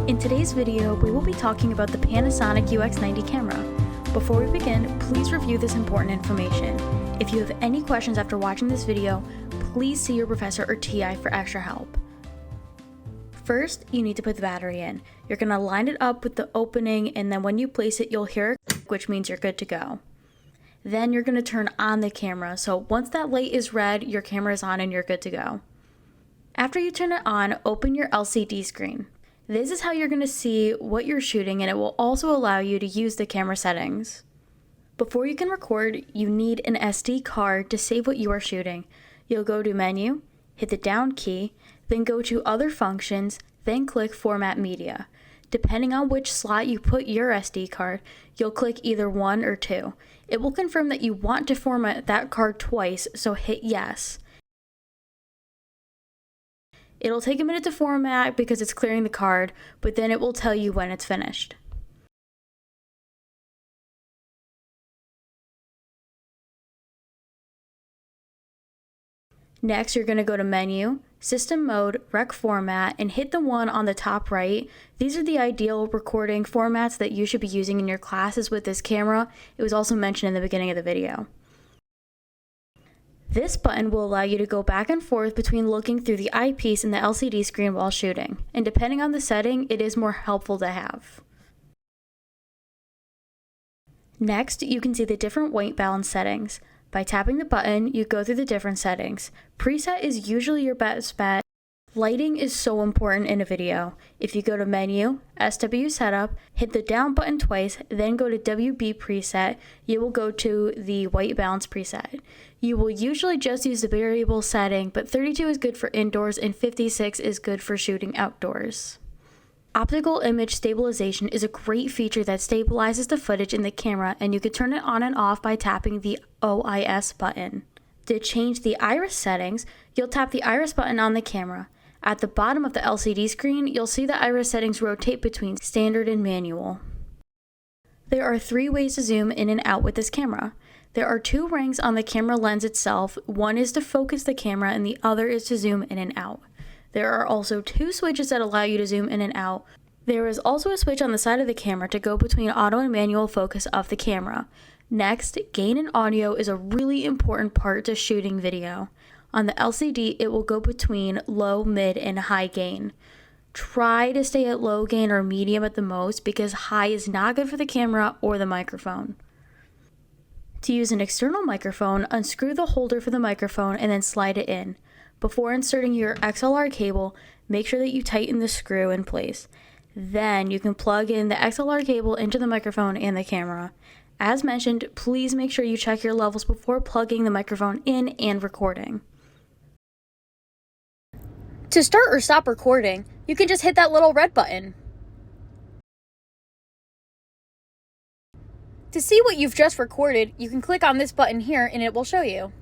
In today's video, we will be talking about the Panasonic UX90 camera. Before we begin, please review this important information. If you have any questions after watching this video, please see your professor or TI for extra help. First, you need to put the battery in. You're going to line it up with the opening, and then when you place it, you'll hear a click, which means you're good to go. Then you're going to turn on the camera, so once that light is red, your camera is on and you're good to go. After you turn it on, open your LCD screen. This is how you're going to see what you're shooting, and it will also allow you to use the camera settings. Before you can record, you need an SD card to save what you are shooting. You'll go to Menu, hit the down key, then go to Other Functions, then click Format Media. Depending on which slot you put your SD card, you'll click either 1 or 2. It will confirm that you want to format that card twice, so hit Yes. It'll take a minute to format because it's clearing the card, but then it will tell you when it's finished. Next, you're going to go to Menu, System Mode, Rec Format, and hit the one on the top right. These are the ideal recording formats that you should be using in your classes with this camera. It was also mentioned in the beginning of the video. This button will allow you to go back and forth between looking through the eyepiece and the LCD screen while shooting, and depending on the setting, it is more helpful to have. Next, you can see the different white balance settings. By tapping the button, you go through the different settings. Preset is usually your best bet. Lighting is so important in a video. If you go to Menu, SW Setup, hit the down button twice, then go to WB Preset, you will go to the white balance preset. You will usually just use the variable setting, but 32 is good for indoors and 56 is good for shooting outdoors. Optical image stabilization is a great feature that stabilizes the footage in the camera, and you can turn it on and off by tapping the OIS button. To change the iris settings, you'll tap the iris button on the camera. At the bottom of the LCD screen, you'll see the iris settings rotate between standard and manual. There are 3 ways to zoom in and out with this camera. There are 2 rings on the camera lens itself. One is to focus the camera and the other is to zoom in and out. There are also 2 switches that allow you to zoom in and out. There is also a switch on the side of the camera to go between auto and manual focus of the camera. Next, gain and audio is a really important part to shooting video. On the LCD, it will go between low, mid, and high gain. Try to stay at low gain or medium at the most because high is not good for the camera or the microphone. To use an external microphone, unscrew the holder for the microphone and then slide it in. Before inserting your XLR cable, make sure that you tighten the screw in place. Then you can plug in the XLR cable into the microphone and the camera. As mentioned, please make sure you check your levels before plugging the microphone in and recording. To start or stop recording, you can just hit that little red button. To see what you've just recorded, you can click on this button here and it will show you.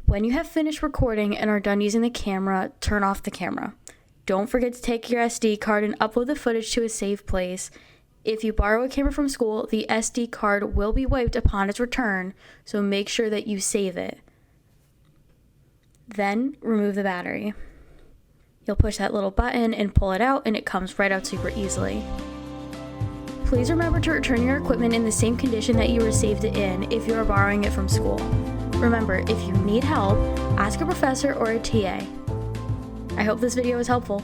When you have finished recording and are done using the camera, turn off the camera. Don't forget to take your SD card and upload the footage to a safe place. If you borrow a camera from school, the SD card will be wiped upon its return, so make sure that you save it. Then remove the battery. You'll push that little button and pull it out, and it comes right out super easily. Please remember to return your equipment in the same condition that you received it in if you are borrowing it from school. Remember, if you need help, ask a professor or a TA. I hope this video was helpful.